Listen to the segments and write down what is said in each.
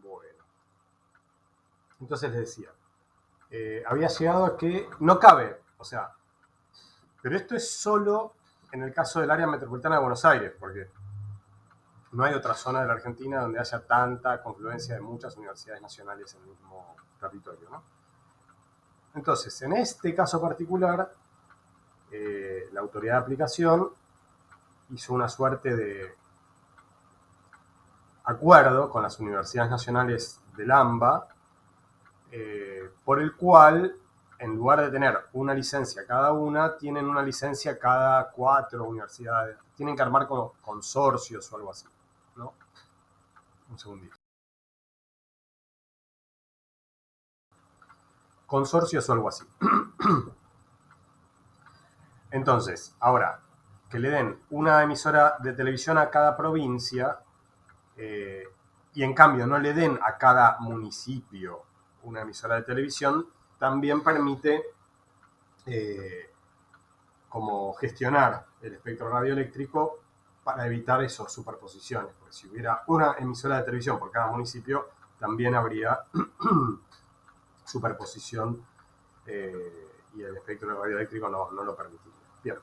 Bueno. Entonces les decía, había llegado a que no cabe, o sea, pero esto es solo en el caso del área metropolitana de Buenos Aires, porque no hay otra zona de la Argentina donde haya tanta confluencia de muchas universidades nacionales en el mismo territorio, ¿no? Entonces, en este caso particular, la autoridad de aplicación hizo una suerte de acuerdo con las universidades nacionales del AMBA, por el cual, en lugar de tener una licencia cada una, tienen una licencia cada 4 universidades. Tienen que armar como consorcios o algo así, ¿no? Un segundito. Consorcios o algo así. Entonces, ahora, que le den una emisora de televisión a cada provincia, y en cambio no le den a cada municipio una emisora de televisión, también permite como gestionar el espectro radioeléctrico para evitar esas superposiciones. Porque si hubiera una emisora de televisión por cada municipio, también habría superposición y el espectro radioeléctrico no lo permitiría. Bien.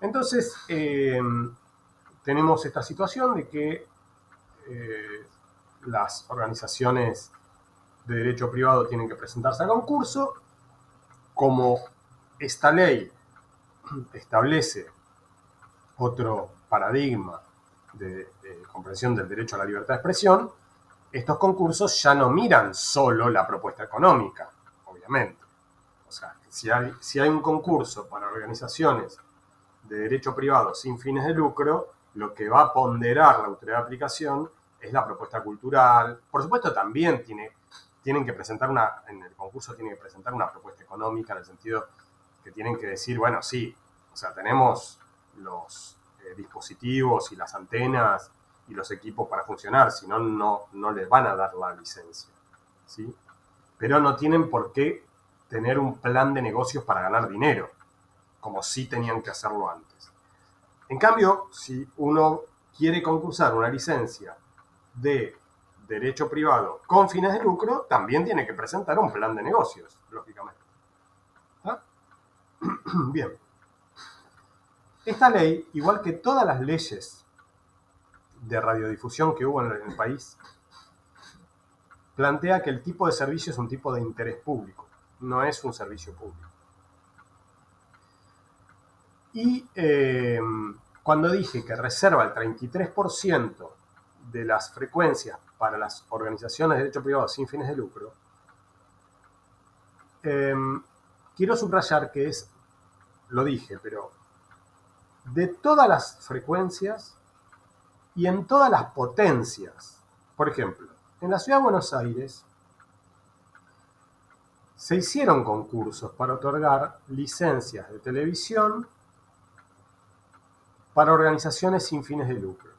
Entonces, tenemos esta situación de que las organizaciones de derecho privado tienen que presentarse a concurso. Como esta ley establece otro paradigma de comprensión del derecho a la libertad de expresión, estos concursos ya no miran solo la propuesta económica, obviamente. O sea, si hay un concurso para organizaciones de derecho privado sin fines de lucro, lo que va a ponderar la autoridad de aplicación es la propuesta cultural. Por supuesto, también tienen que presentar en el concurso tienen que presentar una propuesta económica, en el sentido que tienen que decir, bueno, sí, o sea, tenemos los dispositivos y las antenas y los equipos para funcionar, si no, no les van a dar la licencia, ¿sí? Pero no tienen por qué tener un plan de negocios para ganar dinero, como sí tenían que hacerlo antes. En cambio, si uno quiere concursar una licencia de derecho privado con fines de lucro, también tiene que presentar un plan de negocios, lógicamente. ¿Ah? Bien. Esta ley, igual que todas las leyes de radiodifusión que hubo en el país, plantea que el tipo de servicio es un tipo de interés público, no es un servicio público. Y cuando dije que reserva el 33% de las frecuencias para las organizaciones de derecho privado sin fines de lucro, quiero subrayar que lo dije, pero de todas las frecuencias y en todas las potencias. Por ejemplo, en la ciudad de Buenos Aires se hicieron concursos para otorgar licencias de televisión para organizaciones sin fines de lucro.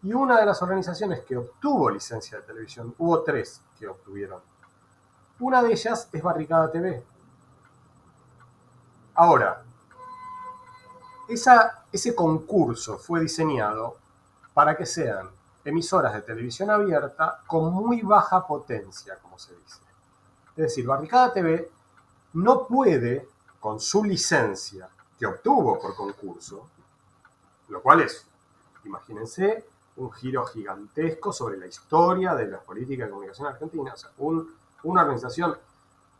Y una de las organizaciones que obtuvo licencia de televisión, hubo 3 que obtuvieron. Una de ellas es Barricada TV. Ahora, ese concurso fue diseñado para que sean emisoras de televisión abierta con muy baja potencia, como se dice. Es decir, Barricada TV no puede, con su licencia que obtuvo por concurso, lo cual es, imagínense, un giro gigantesco sobre la historia de la política de comunicación argentina. O sea, una organización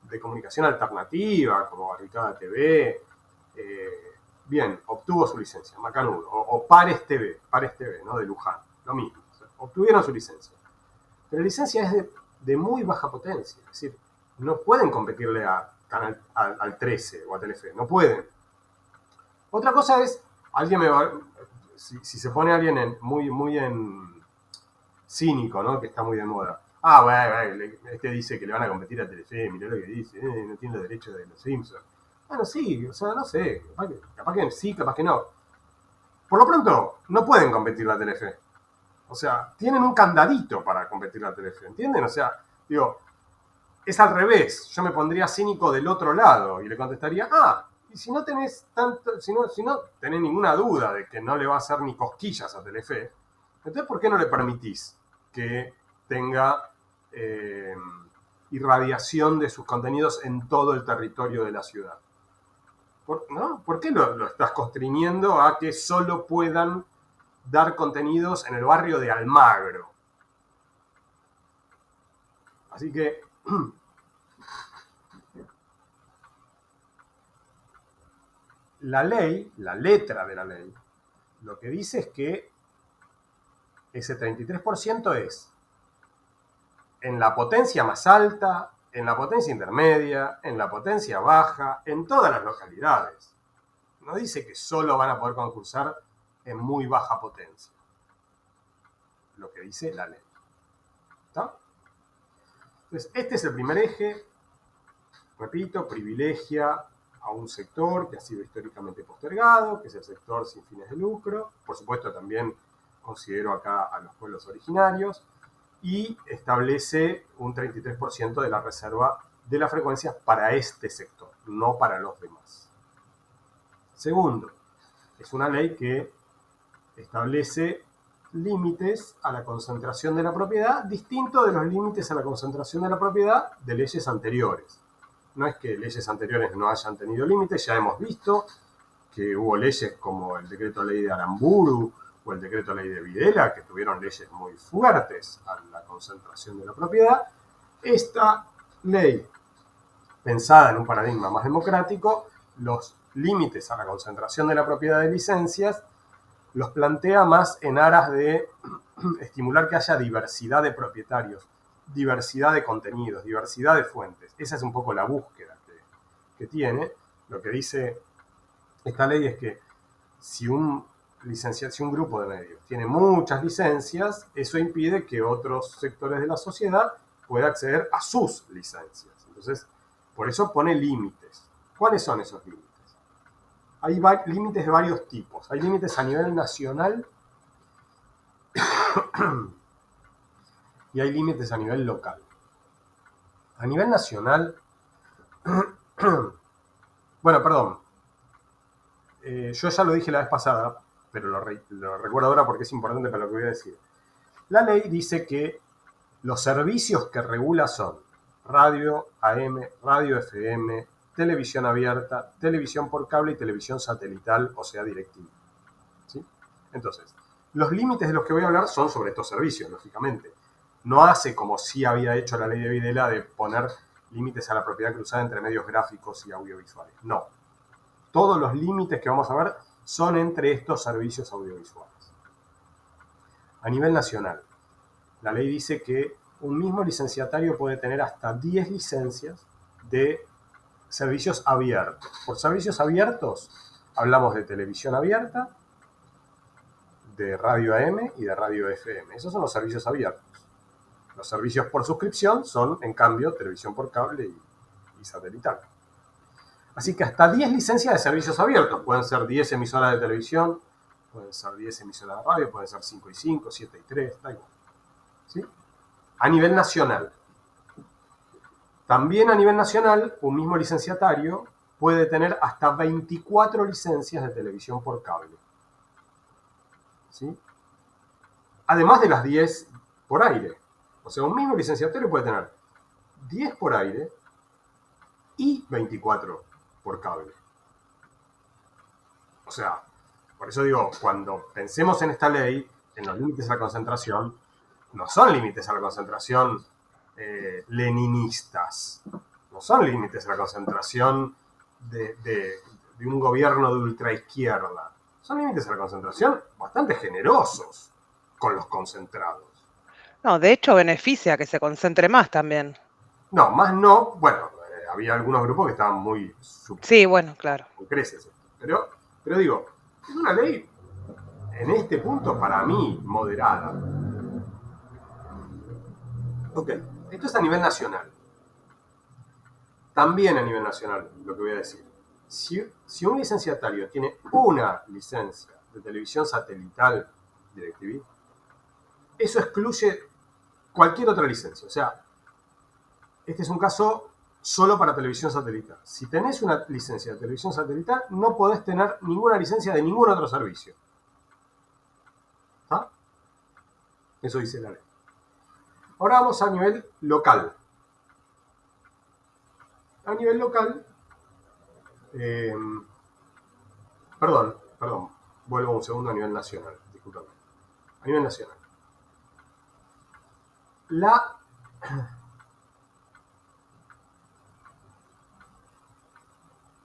de comunicación alternativa como Barricada TV, bien, obtuvo su licencia, Macanudo, o Pares TV, ¿no? De Luján, lo mismo. O sea, obtuvieron su licencia. Pero la licencia es de muy baja potencia, es decir, no pueden competirle al 13 o a Telefe, no pueden. Otra cosa es, alguien me va, si se pone alguien muy en cínico, ¿no? Que está muy de moda. Ah, bueno, este dice que le van a competir a Telefe, mirá lo que dice, no tiene los derechos de los Simpsons. Bueno, sí, o sea, no sé, capaz que sí, capaz que no. Por lo pronto, no pueden competir la Telefe. O sea, tienen un candadito para competir la Telefe, ¿entienden? O sea, digo, es al revés. Yo me pondría cínico del otro lado y le contestaría, y si no tenés tenés ninguna duda de que no le va a hacer ni cosquillas a Telefe, entonces ¿por qué no le permitís que tenga irradiación de sus contenidos en todo el territorio de la ciudad. ¿No? ¿Por qué lo estás constriñendo a que solo puedan dar contenidos en el barrio de Almagro? Así que la ley, la letra de la ley, lo que dice es que ese 33% es en la potencia más alta, en la potencia intermedia, en la potencia baja, en todas las localidades. No dice que solo van a poder concursar en muy baja potencia. Lo que dice la ley. ¿Está? Entonces, este es el primer eje. Repito, privilegia a un sector que ha sido históricamente postergado, que es el sector sin fines de lucro. Por supuesto, también considero acá a los pueblos originarios. Y establece un 33% de la reserva de las frecuencias para este sector, no para los demás. Segundo, es una ley que establece límites a la concentración de la propiedad, distinto de los límites a la concentración de la propiedad de leyes anteriores. No es que leyes anteriores no hayan tenido límites, ya hemos visto que hubo leyes como el decreto ley de Aramburu o el decreto ley de Videla, que tuvieron leyes muy fuertes a la concentración de la propiedad. Esta ley, pensada en un paradigma más democrático, los límites a la concentración de la propiedad de licencias los plantea más en aras de estimular que haya diversidad de propietarios, diversidad de contenidos, diversidad de fuentes. Esa es un poco la búsqueda que tiene. Lo que dice esta ley es que si un grupo de medios tiene muchas licencias, eso impide que otros sectores de la sociedad puedan acceder a sus licencias. Entonces, por eso pone límites. ¿Cuáles son esos límites? Hay límites de varios tipos. Hay límites a nivel nacional y hay límites a nivel local. A nivel nacional, bueno, perdón, yo ya lo dije la vez pasada, pero lo recuerdo ahora porque es importante para lo que voy a decir. La ley dice que los servicios que regula son radio AM, radio FM, televisión abierta, televisión por cable y televisión satelital, o sea, DirecTV. ¿Sí? Entonces, los límites de los que voy a hablar son sobre estos servicios, lógicamente. No hace como sí había hecho la ley de Videla de poner límites a la propiedad cruzada entre medios gráficos y audiovisuales. No. Todos los límites que vamos a ver son entre estos servicios audiovisuales. A nivel nacional, la ley dice que un mismo licenciatario puede tener hasta 10 licencias de servicios abiertos. Por servicios abiertos hablamos de televisión abierta, de radio AM y de radio FM. Esos son los servicios abiertos. Los servicios por suscripción son, en cambio, televisión por cable y satelital. Así que hasta 10 licencias de servicios abiertos. Pueden ser 10 emisoras de televisión, pueden ser 10 emisoras de radio, pueden ser 5 y 5, 7 y 3, da igual. ¿Sí? A nivel nacional. También a nivel nacional, un mismo licenciatario puede tener hasta 24 licencias de televisión por cable. ¿Sí? Además de las 10 por aire. O sea, un mismo licenciatario puede tener 10 por aire y 24 por cable. O sea, por eso digo, cuando pensemos en esta ley, en los límites a la concentración, no son límites a la concentración leninistas, no son límites a la concentración de un gobierno de ultraizquierda, son límites a la concentración bastante generosos con los concentrados. No, de hecho beneficia que se concentre más también. No, más no, bueno, había algunos grupos que estaban muy... Sí, bueno, claro. Muy creces. Pero digo, es una ley, en este punto, para mí, moderada. Ok, esto es a nivel nacional. También a nivel nacional, lo que voy a decir. Si un licenciatario tiene una licencia de televisión satelital DirecTV, eso excluye cualquier otra licencia. O sea, este es un caso solo para televisión satelital. Si tenés una licencia de televisión satelital, no podés tener ninguna licencia de ningún otro servicio. ¿Ah? Eso dice la ley. Ahora vamos a nivel local. A nivel local, perdón, vuelvo un segundo a nivel nacional, discúlpame. A nivel nacional.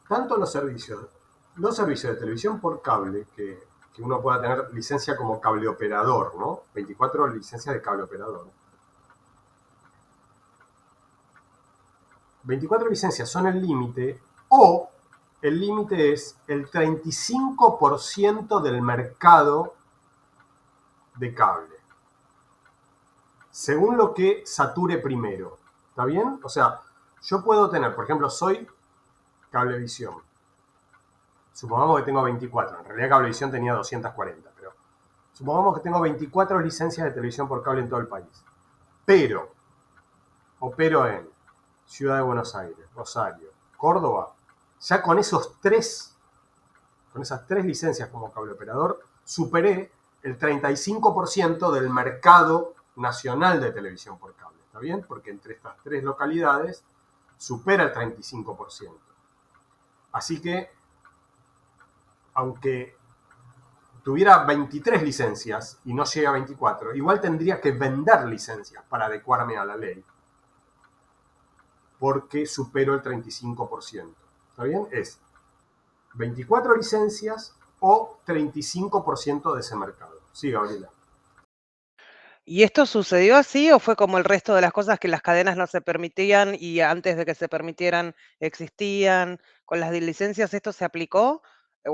Tanto los servicios de televisión por cable, que uno pueda tener licencia como cable operador, ¿no? 24 licencias de cable operador. 24 licencias son el límite, o el límite es el 35% del mercado de cable, según lo que sature primero. ¿Está bien? O sea, yo puedo tener, por ejemplo, soy Cablevisión. Supongamos que tengo 24. En realidad Cablevisión tenía 240, pero supongamos que tengo 24 licencias de televisión por cable en todo el país. Pero opero en Ciudad de Buenos Aires, Rosario, Córdoba. Ya con esas tres licencias como cable operador, superé el 35% del mercado nacional de televisión por cable. ¿Está bien? Porque entre estas tres localidades supera el 35%. Así que, aunque tuviera 23 licencias y no llegue a 24, igual tendría que vender licencias para adecuarme a la ley, porque supero el 35%. ¿Está bien? Es 24 licencias o 35% de ese mercado. Sí, Gabriela. ¿Y esto sucedió así o fue como el resto de las cosas que las cadenas no se permitían y antes de que se permitieran existían? ¿Con las licencias esto se aplicó,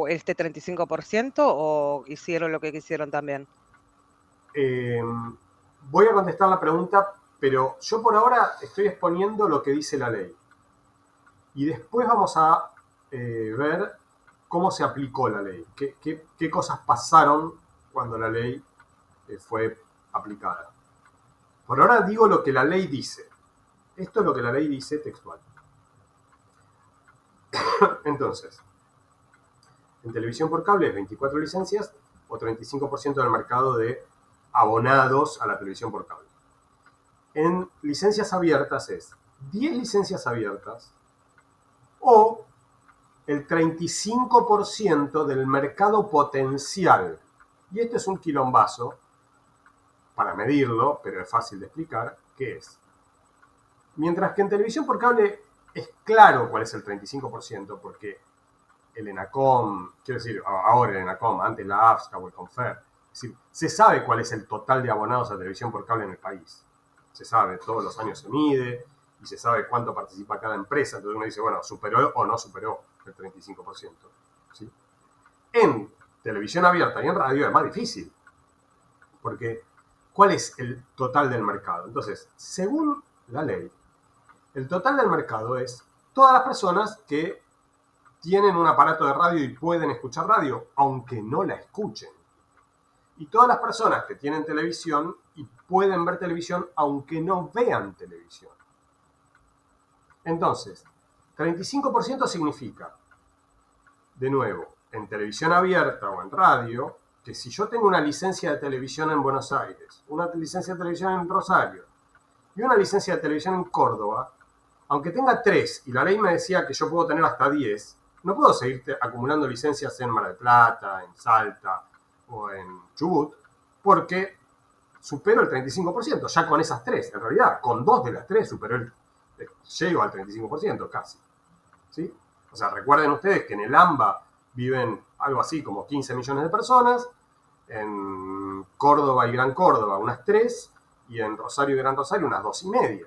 este 35%, o hicieron lo que quisieron también? Voy a contestar la pregunta, pero yo por ahora estoy exponiendo lo que dice la ley. Y después vamos a ver cómo se aplicó la ley, qué cosas pasaron cuando la ley fue aplicada. Por ahora digo lo que la ley dice. Esto es lo que la ley dice textual. Entonces, en televisión por cable es 24 licencias o 35% del mercado de abonados a la televisión por cable. En licencias abiertas es 10 licencias abiertas o el 35% del mercado potencial. Y esto es un quilombazo para medirlo, pero es fácil de explicar, ¿qué es? Mientras que en televisión por cable es claro cuál es el 35%, porque el ENACOM, quiero decir, ahora el ENACOM, antes la AFSCA o el CONFER, es decir, se sabe cuál es el total de abonados a televisión por cable en el país. Se sabe, todos los años se mide y se sabe cuánto participa cada empresa. Entonces uno dice, bueno, superó o no superó el 35%. ¿Sí? En televisión abierta y en radio es más difícil, porque ¿cuál es el total del mercado? Entonces, según la ley, el total del mercado es todas las personas que tienen un aparato de radio y pueden escuchar radio, aunque no la escuchen. Y todas las personas que tienen televisión y pueden ver televisión, aunque no vean televisión. Entonces, 35% significa, de nuevo, en televisión abierta o en radio, que si yo tengo una licencia de televisión en Buenos Aires, una licencia de televisión en Rosario y una licencia de televisión en Córdoba, aunque tenga 3 y la ley me decía que yo puedo tener hasta 10, no puedo seguir acumulando licencias en Mar del Plata, en Salta o en Chubut, porque supero el 35%, ya con esas 3. En realidad, con 2 de las 3 llego al 35% casi. ¿Sí? O sea, recuerden ustedes que en el AMBA viven algo así como 15 millones de personas, en Córdoba y Gran Córdoba unas 3, y en Rosario y Gran Rosario unas 2,5.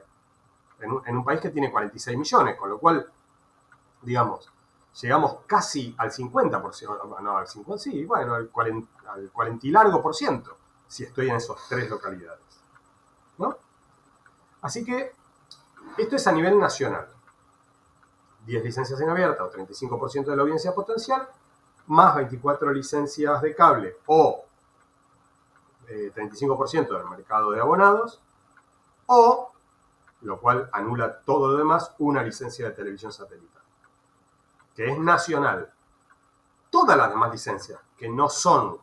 En un país que tiene 46 millones, con lo cual, digamos, llegamos casi al 50%, no, al 50%, sí, bueno, al 40 y largo por ciento, si estoy en esas 3 localidades, ¿no? Así que esto es a nivel nacional. 10 licencias en abierta o 35% de la audiencia potencial, más 24 licencias de cable o 35% del mercado de abonados, o, lo cual anula todo lo demás, una licencia de televisión satelital, que es nacional. Todas las demás licencias que no son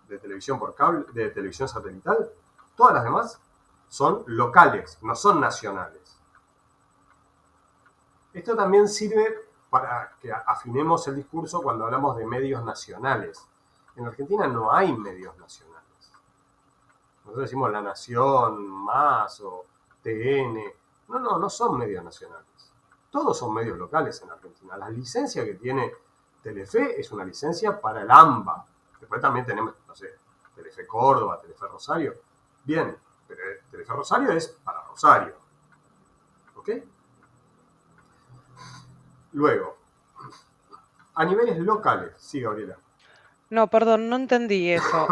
de televisión por cable, de televisión satelital, todas las demás son locales, no son nacionales. Esto también sirve para que afinemos el discurso cuando hablamos de medios nacionales. En Argentina no hay medios nacionales. Nosotros decimos La Nación, Más o TN. No son medios nacionales. Todos son medios locales en Argentina. La licencia que tiene Telefe es una licencia para el AMBA. Después también tenemos, no sé, Telefe Córdoba, Telefe Rosario. Bien, pero Telefe Rosario es para Rosario. ¿Ok? Luego, a niveles locales, sí, Gabriela. No, perdón, no entendí eso.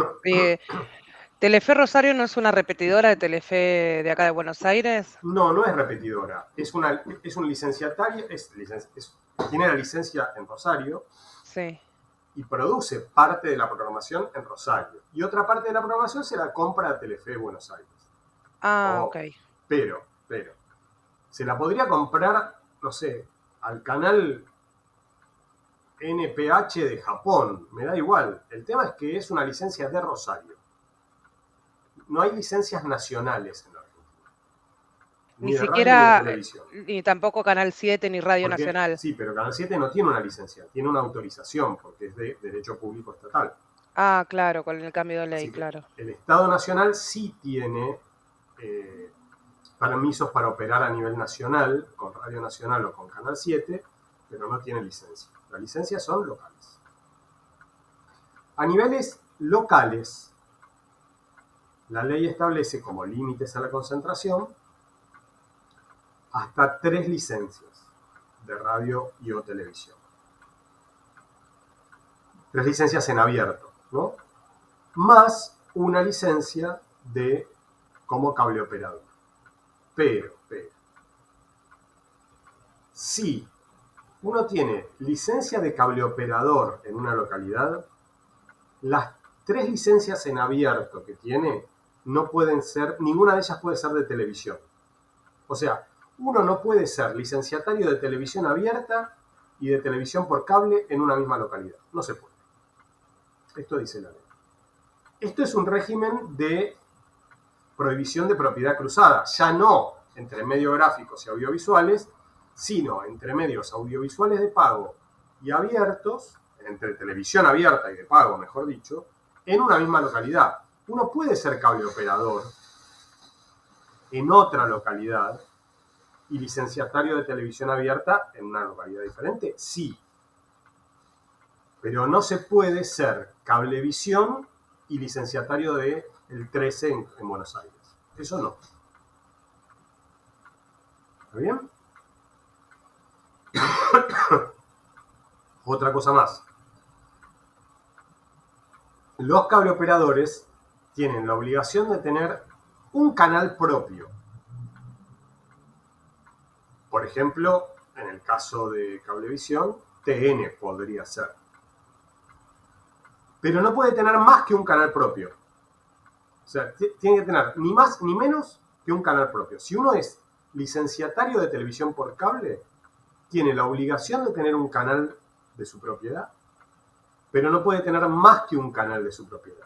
¿Telefe Rosario no es una repetidora de Telefe de acá de Buenos Aires? No es repetidora. Es un licenciatario, tiene la licencia en Rosario Sí. y produce parte de la programación en Rosario. Y otra parte de la programación se la compra a Telefe Buenos Aires. Ah, ok. Pero, se la podría comprar, no sé, al canal NPH de Japón, me da igual. El tema es que es una licencia de Rosario. No hay licencias nacionales en la Argentina. Ni de radio siquiera, ni de televisión. ni tampoco Canal 7 ni Radio Nacional. Sí, pero Canal 7 no tiene una licencia, tiene una autorización porque es de derecho público estatal. Ah, claro, con el cambio de ley, Así que claro. el Estado Nacional sí tiene permisos para operar a nivel nacional, con Radio Nacional o con Canal 7, pero no tiene licencia. Las licencias son locales. A niveles locales, la ley establece como límites a la concentración hasta 3 licencias de radio y o televisión. 3 licencias en abierto, ¿no? Más una licencia de como cable operador. Pero, si uno tiene licencia de cable operador en una localidad, las 3 licencias en abierto que tiene no pueden ser, ninguna de ellas puede ser de televisión. O sea, uno no puede ser licenciatario de televisión abierta y de televisión por cable en una misma localidad. No se puede. Esto dice la ley. Esto es un régimen de prohibición de propiedad cruzada, ya no entre medios gráficos y audiovisuales, sino entre medios audiovisuales de pago y abiertos, entre televisión abierta y de pago, mejor dicho, en una misma localidad. Uno puede ser cable operador en otra localidad y licenciatario de televisión abierta en una localidad diferente, sí. Pero no se puede ser cablevisión y licenciatario de el 13 en Buenos Aires. Eso no. ¿Está bien? Otra cosa más. Los cableoperadores tienen la obligación de tener un canal propio. Por ejemplo, en el caso de Cablevisión, TN podría ser. Pero no puede tener más que un canal propio. O sea, tiene que tener ni más ni menos que un canal propio. Si uno es licenciatario de televisión por cable, tiene la obligación de tener un canal de su propiedad, pero no puede tener más que un canal de su propiedad.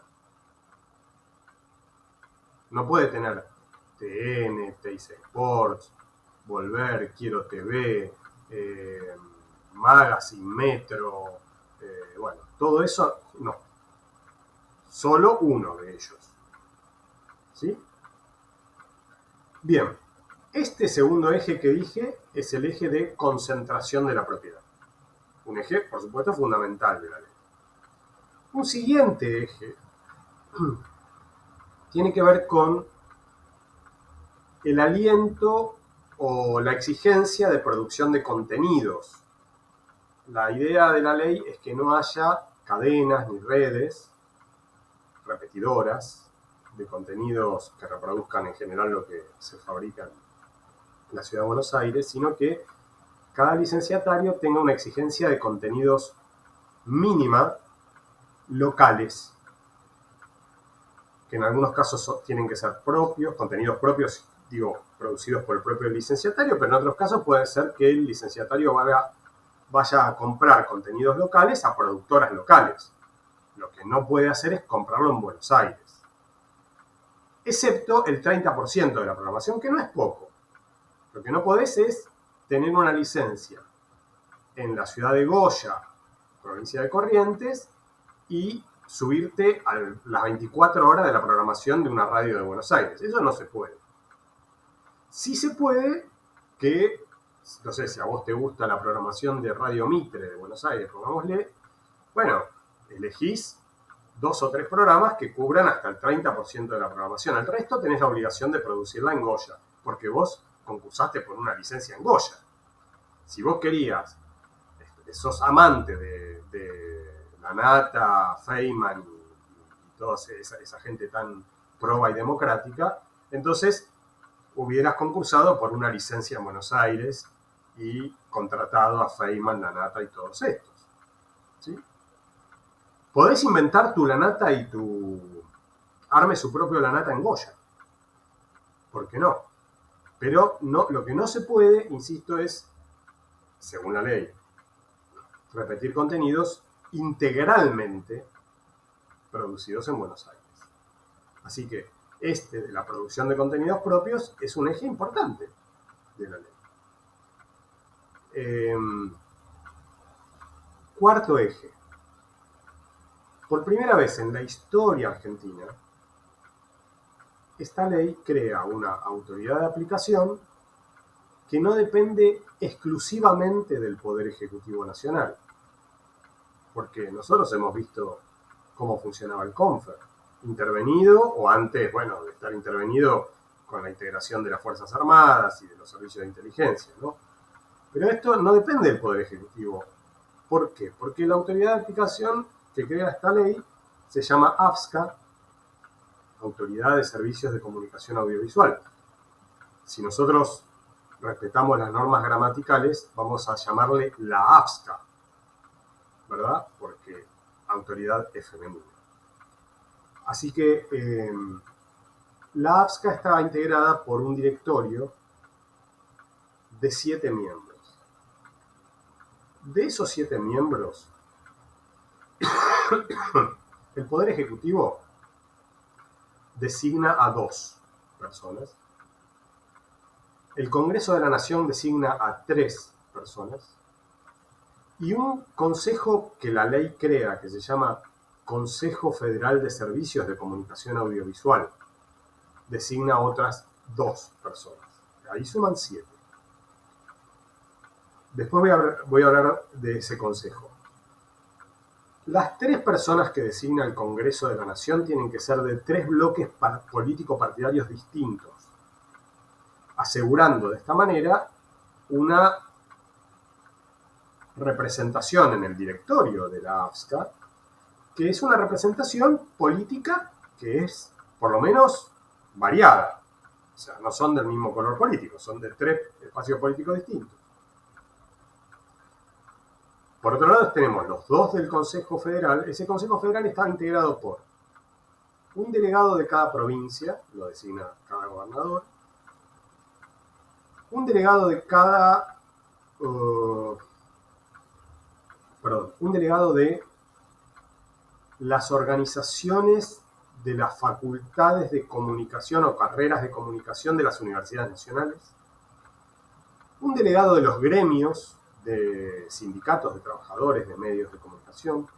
No puede tener TN, TIC Sports, Volver, Quiero TV, Magazine, Metro, bueno, todo eso no. Solo uno de ellos. ¿Sí? Bien, este segundo eje que dije es el eje de concentración de la propiedad. Un eje, por supuesto, fundamental de la ley. Un siguiente eje tiene que ver con el aliento o la exigencia de producción de contenidos. La idea de la ley es que no haya cadenas ni redes repetidoras de contenidos que reproduzcan en general lo que se fabrica en la Ciudad de Buenos Aires, sino que cada licenciatario tenga una exigencia de contenidos mínima locales, que en algunos casos tienen que ser propios, contenidos propios, digo, producidos por el propio licenciatario, pero en otros casos puede ser que el licenciatario vaya a comprar contenidos locales a productoras locales. Lo que no puede hacer es comprarlo en Buenos Aires. excepto el 30% de la programación, que no es poco. Lo que no podés es tener una licencia en la ciudad de Goya, provincia de Corrientes, y subirte a las 24 horas de la programación de una radio de Buenos Aires. Eso no se puede. Sí se puede que, no sé, si a vos te gusta la programación de Radio Mitre de Buenos Aires, pongámosle, bueno, elegís 2 o 3 programas que cubran hasta el 30% de la programación. El resto tenés la obligación de producirla en Goya, porque vos concursaste por una licencia en Goya. Si vos querías, sos amante de La Nata, Feynman y toda esa gente tan proba y democrática, entonces hubieras concursado por una licencia en Buenos Aires y contratado a Feynman, La Nata y todos estos. ¿Sí? Podés inventar tu La Nata y arme su propio La Nata en Goya. ¿Por qué no? Pero no, lo que no se puede, insisto, es, según la ley, repetir contenidos integralmente producidos en Buenos Aires. Así que de la producción de contenidos propios es un eje importante de la ley. Cuarto eje. Por primera vez en la historia argentina, esta ley crea una autoridad de aplicación que no depende exclusivamente del Poder Ejecutivo Nacional. Porque nosotros hemos visto cómo funcionaba el CONFER, intervenido, o antes, bueno, de estar intervenido con la integración de las Fuerzas Armadas y de los servicios de inteligencia, ¿no? Pero esto no depende del Poder Ejecutivo. ¿Por qué? Porque la autoridad de aplicación que crea esta ley se llama AFSCA, Autoridad de Servicios de Comunicación Audiovisual. Si nosotros respetamos las normas gramaticales, vamos a llamarle la AFSCA, ¿verdad? Porque autoridad es femenina. Así que la AFSCA está integrada por un directorio de 7 miembros. De esos 7 miembros, el Poder Ejecutivo designa a 2 personas. El Congreso de la Nación designa a 3 personas. Y un consejo que la ley crea, que se llama Consejo Federal de Servicios de Comunicación Audiovisual, designa a otras 2 personas. Ahí suman 7. Después voy a hablar de ese consejo. Las 3 personas que designa el Congreso de la Nación tienen que ser de 3 bloques político-partidarios distintos, asegurando de esta manera una representación en el directorio de la AFSCA, que es una representación política que es, por lo menos, variada. O sea, no son del mismo color político, son de 3 espacios políticos distintos. Por otro lado, tenemos los 2 del Consejo Federal. Ese Consejo Federal está integrado por un delegado de cada provincia, lo designa cada gobernador, un delegado de cada... un delegado de las organizaciones de las facultades de comunicación o carreras de comunicación de las universidades nacionales, un delegado de los gremios de sindicatos de trabajadores de medios de comunicación,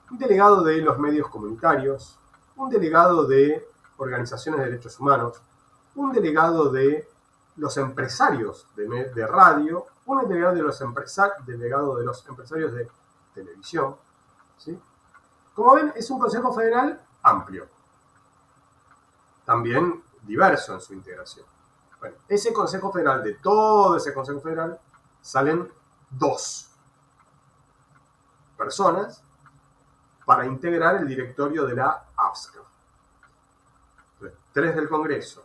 un delegado de los medios comunitarios, un delegado de organizaciones de derechos humanos, un delegado de los empresarios de radio, un delegado de los empresarios de televisión. ¿Sí? Como ven, es un Consejo Federal amplio, también diverso en su integración. Bueno, ese Consejo Federal, de todo ese Consejo Federal, salen 2 personas para integrar el directorio de la AFSCA. 3 del Congreso,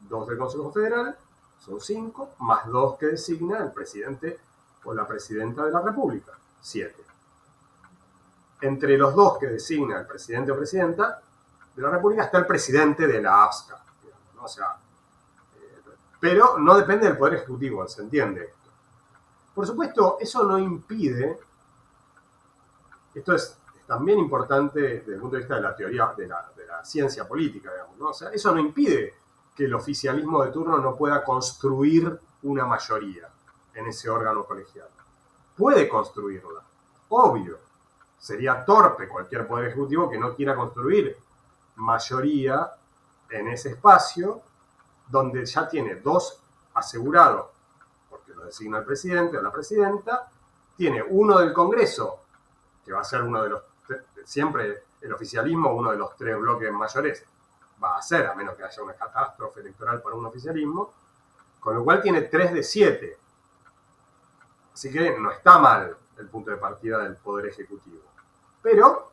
2 del Consejo Federal, son 5, más 2 que designa el presidente o la presidenta de la República, 7. Entre los 2 que designa el presidente o presidenta de la República está el presidente de la AFSCA, digamos, ¿no? O sea, pero no depende del Poder Ejecutivo, ¿se entiende? Por supuesto, eso no impide, esto es también importante desde el punto de vista de la teoría, de la ciencia política, digamos, ¿no? O sea, eso no impide que el oficialismo de turno no pueda construir una mayoría en ese órgano colegiado. Puede construirla, obvio. Sería torpe cualquier poder ejecutivo que no quiera construir mayoría en ese espacio donde ya tiene dos asegurados, porque lo designa el presidente o la presidenta, tiene uno del Congreso, que va a ser uno de los, siempre el oficialismo, uno de los tres bloques mayores, va a ser, a menos que haya una catástrofe electoral para un oficialismo, con lo cual tiene 3 de 7. Así que no está mal el punto de partida del Poder Ejecutivo. Pero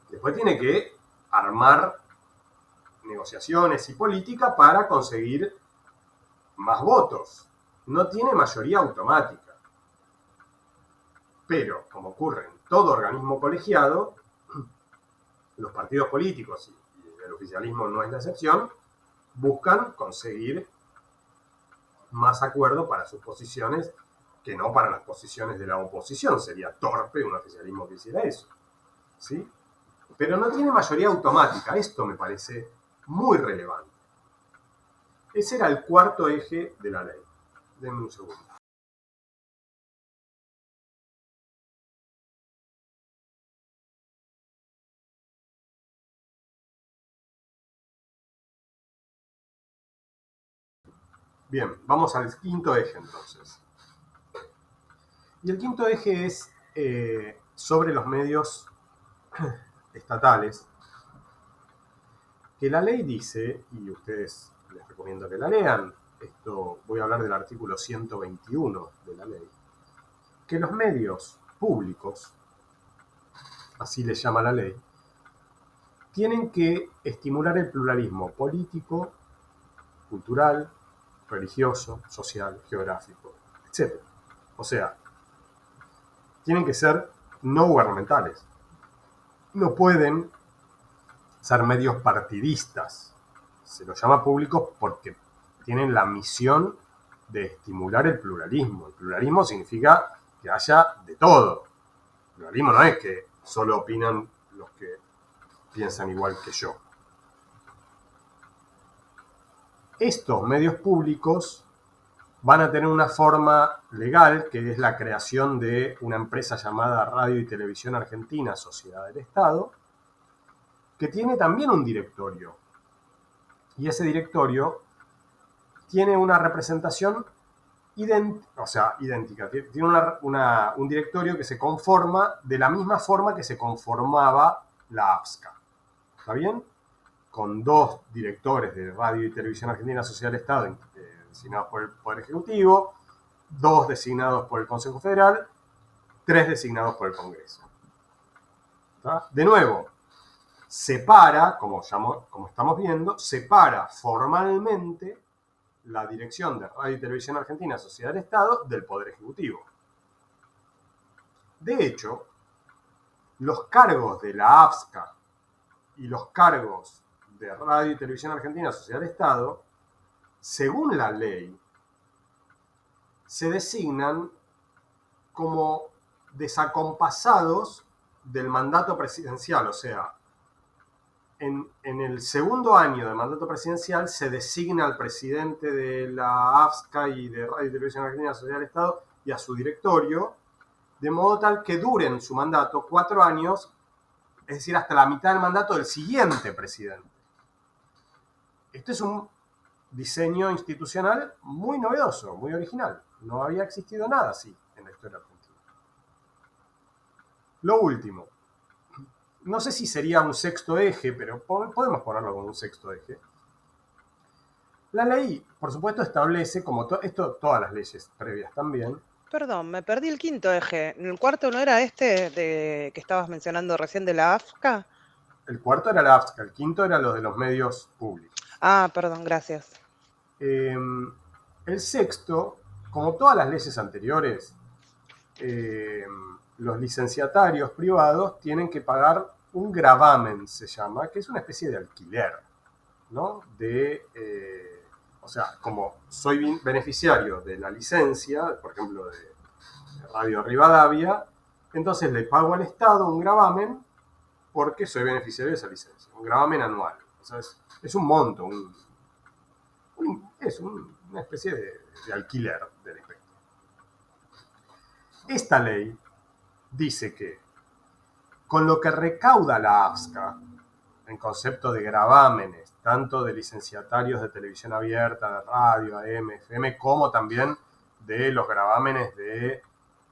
después tiene que armar negociaciones y política para conseguir más votos. No tiene mayoría automática. Pero, como ocurre en todo organismo colegiado, los partidos políticos, y el oficialismo no es la excepción, buscan conseguir más acuerdo para sus posiciones que no para las posiciones de la oposición. Sería torpe un oficialismo que hiciera eso, ¿sí? Pero no tiene mayoría automática. Esto me parece muy relevante. Ese era el cuarto eje de la ley. Denme un segundo. Bien, vamos al quinto eje entonces. Y el quinto eje es sobre los medios estatales, que la ley dice, y ustedes les recomiendo que la lean, esto voy a hablar del artículo 121 de la ley, que los medios públicos, así les llama la ley, tienen que estimular el pluralismo político, cultural, religioso, social, geográfico, etc. O sea, tienen que ser no gubernamentales. No pueden ser medios partidistas. Se los llama públicos porque tienen la misión de estimular el pluralismo. El pluralismo significa que haya de todo. El pluralismo no es que solo opinan los que piensan igual que yo. Estos medios públicos van a tener una forma legal, que es la creación de una empresa llamada Radio y Televisión Argentina, Sociedad del Estado, que tiene también un directorio. Y ese directorio tiene una representación idéntica. Tiene un directorio que se conforma de la misma forma que se conformaba la AFSCA. ¿Está bien? Con 2 directores de Radio y Televisión Argentina, Sociedad del Estado, designados por el Poder Ejecutivo, 2 designados por el Consejo Federal, 3 designados por el Congreso. ¿Está? De nuevo, separa, como estamos viendo, separa formalmente la dirección de Radio y Televisión Argentina, Sociedad del Estado, del Poder Ejecutivo. De hecho, los cargos de la AFSCA y los cargos de Radio y Televisión Argentina, Sociedad del Estado, según la ley, se designan como desacompasados del mandato presidencial. O sea, en el segundo año del mandato presidencial se designa al presidente de la AFSCA y de Radio y Televisión Argentina, Sociedad del Estado, y a su directorio, de modo tal que duren su mandato 4 años, es decir, hasta la mitad del mandato del siguiente presidente. Este es un diseño institucional muy novedoso, muy original. No había existido nada así en la historia argentina. Lo último, no sé si sería un sexto eje, pero podemos ponerlo como un sexto eje. La ley, por supuesto, establece, como todas las leyes previas también. Perdón, me perdí el quinto eje. ¿El cuarto no era este que estabas mencionando recién de la AFCA? El cuarto era la AFSCA, el quinto era lo de los medios públicos. Ah, perdón, gracias. El sexto, como todas las leyes anteriores, los licenciatarios privados tienen que pagar un gravamen, se llama, que es una especie de alquiler, ¿no? O sea, como soy beneficiario de la licencia, por ejemplo, de Radio Rivadavia, entonces le pago al Estado un gravamen porque soy beneficiario de esa licencia. Un gravamen anual. O sea, es un monto, una especie de alquiler del espectro. Esta ley dice que con lo que recauda la AFSCA, en concepto de gravámenes, tanto de licenciatarios de televisión abierta, de radio, AM, FM, como también de los gravámenes de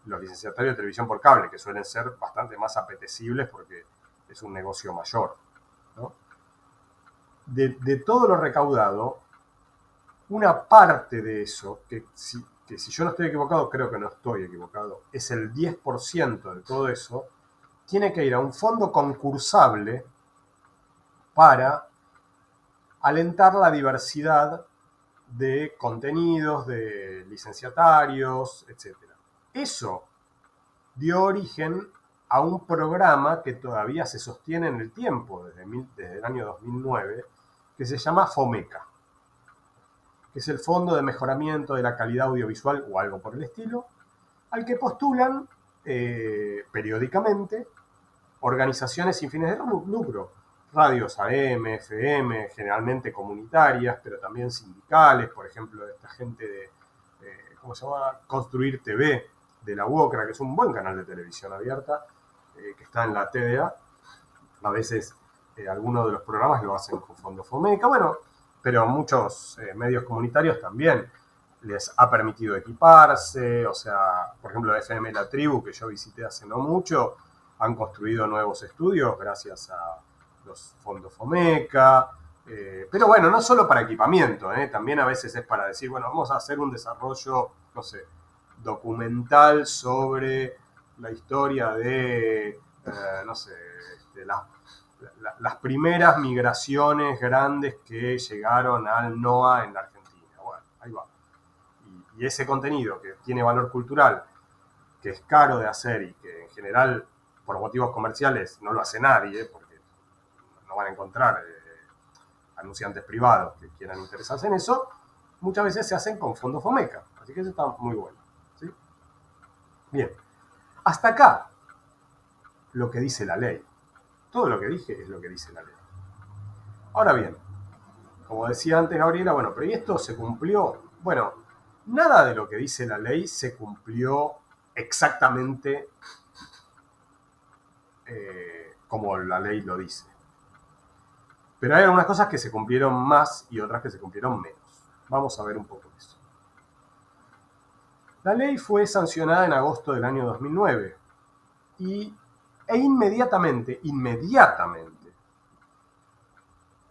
los licenciatarios de televisión por cable, que suelen ser bastante más apetecibles porque es un negocio mayor, ¿no? De todo lo recaudado, una parte de eso, que si yo no estoy equivocado, creo que no estoy equivocado, es el 10% de todo eso, tiene que ir a un fondo concursable para alentar la diversidad de contenidos, de licenciatarios, etc. Eso dio origen a un programa que todavía se sostiene en el tiempo, desde el año 2009, que se llama FOMECA, que es el Fondo de Mejoramiento de la Calidad Audiovisual o algo por el estilo, al que postulan periódicamente organizaciones sin fines de lucro, radios AM, FM, generalmente comunitarias, pero también sindicales, por ejemplo, esta gente de, ¿cómo se llama? Construir TV, de la UOCRA, que es un buen canal de televisión abierta, que está en la TDA. A veces algunos de los programas lo hacen con Fondo FOMECA, bueno, pero muchos medios comunitarios también les ha permitido equiparse, o sea, por ejemplo, FM La Tribu, que yo visité hace no mucho, han construido nuevos estudios gracias a los fondos FOMECA, pero bueno, no solo para equipamiento, también a veces es para decir, bueno, vamos a hacer un desarrollo, no sé, documental sobre la historia de, no sé, las primeras migraciones grandes que llegaron al NOA en la Argentina. Bueno, ahí va. Y ese contenido que tiene valor cultural, que es caro de hacer y que en general por motivos comerciales no lo hace nadie, porque no van a encontrar anunciantes privados que quieran interesarse en eso, muchas veces se hacen con fondos FOMECA. Así que eso está muy bueno, ¿sí? Bien, hasta acá lo que dice la ley. Todo lo que dije es lo que dice la ley. Ahora bien, como decía antes Gabriela, bueno, pero ¿y esto se cumplió? Bueno, nada de lo que dice la ley se cumplió exactamente como la ley lo dice. Pero hay algunas cosas que se cumplieron más y otras que se cumplieron menos. Vamos a ver un poco eso. La ley fue sancionada en agosto del año 2009 e inmediatamente,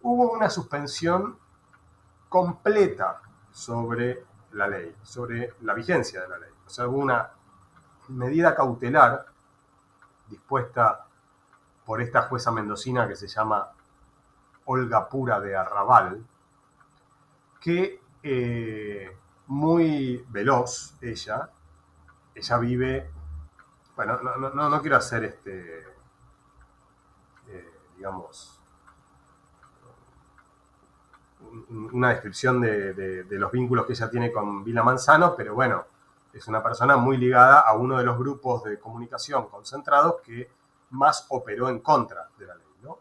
hubo una suspensión completa sobre la ley, sobre la vigencia de la ley. O sea, hubo una medida cautelar dispuesta por esta jueza mendocina que se llama Olga Pura de Arrabal, que muy veloz ella vive, bueno, no quiero hacer digamos, una descripción de los vínculos que ella tiene con Vila Manzano, pero bueno, es una persona muy ligada a uno de los grupos de comunicación concentrados que más operó en contra de la ley, ¿no?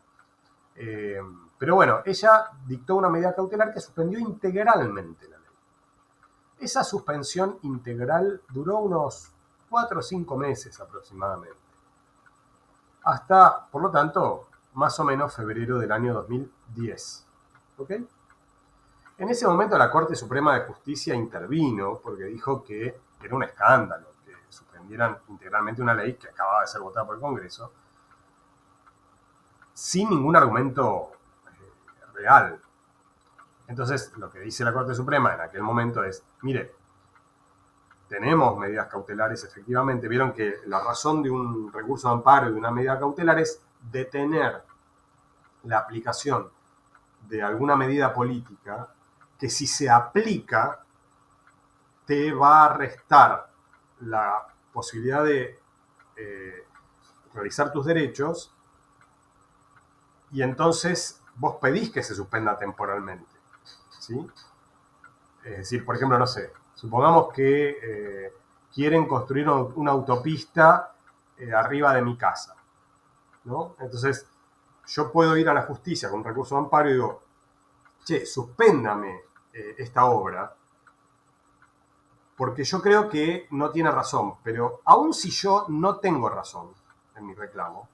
Pero bueno, ella dictó una medida cautelar que suspendió integralmente la ley. Esa suspensión integral duró unos 4 o 5 meses aproximadamente, hasta, por lo tanto, más o menos febrero del año 2010. ¿Ok? En ese momento la Corte Suprema de Justicia intervino porque dijo que era un escándalo que suspendieran integralmente una ley que acababa de ser votada por el Congreso sin ningún argumento real. Entonces, lo que dice la Corte Suprema en aquel momento es, mire, tenemos medidas cautelares efectivamente. Vieron que la razón de un recurso de amparo y de una medida cautelar es detener la aplicación de alguna medida política que si se aplica te va a restar la posibilidad de realizar tus derechos y entonces vos pedís que se suspenda temporalmente, ¿sí? Es decir, por ejemplo, no sé, supongamos que quieren construir una autopista arriba de mi casa, ¿no? Entonces yo puedo ir a la justicia con un recurso de amparo y digo, che, suspéndame esta obra, porque yo creo que no tiene razón, pero aun si yo no tengo razón en mi reclamo,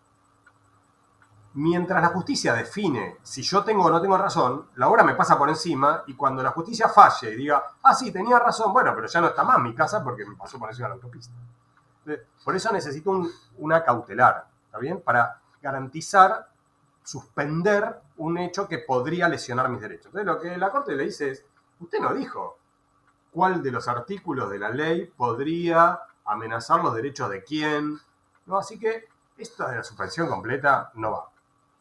mientras la justicia define si yo tengo o no tengo razón, la obra me pasa por encima y cuando la justicia falle y diga, ah, sí, tenía razón, bueno, pero ya no está más mi casa porque me pasó por encima de la autopista. Por eso necesito una cautelar, ¿está bien? Para garantizar, suspender un hecho que podría lesionar mis derechos. Entonces lo que la Corte le dice es, usted no dijo cuál de los artículos de la ley podría amenazar los derechos de quién, ¿no? Así que esto de la suspensión completa no va.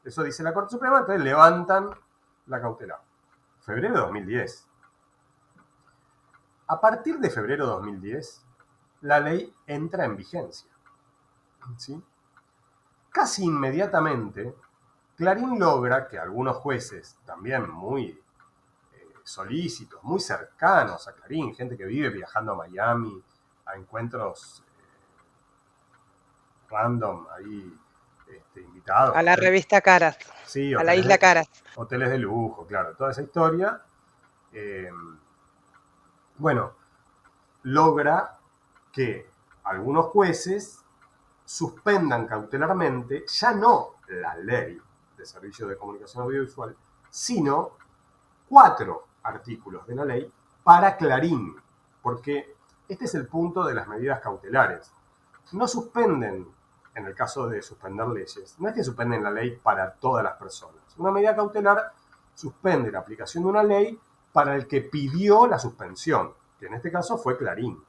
Eso dice la Corte Suprema, entonces levantan la cautelar. Febrero de 2010. A partir de febrero de 2010, la ley entra en vigencia. ¿Sí? Casi inmediatamente, Clarín logra que algunos jueces, también muy solícitos, muy cercanos a Clarín, gente que vive viajando a Miami, a encuentros random ahí invitados. A la revista Caras, Sí, a la isla Caras. Hoteles de lujo, claro, toda esa historia. Bueno, logra que algunos jueces suspendan cautelarmente ya no la ley de servicios de comunicación audiovisual, sino 4 artículos de la ley para Clarín, porque este es el punto de las medidas cautelares. No suspenden, en el caso de suspender leyes, no es que suspenden la ley para todas las personas. Una medida cautelar suspende la aplicación de una ley para el que pidió la suspensión, que en este caso fue Clarín.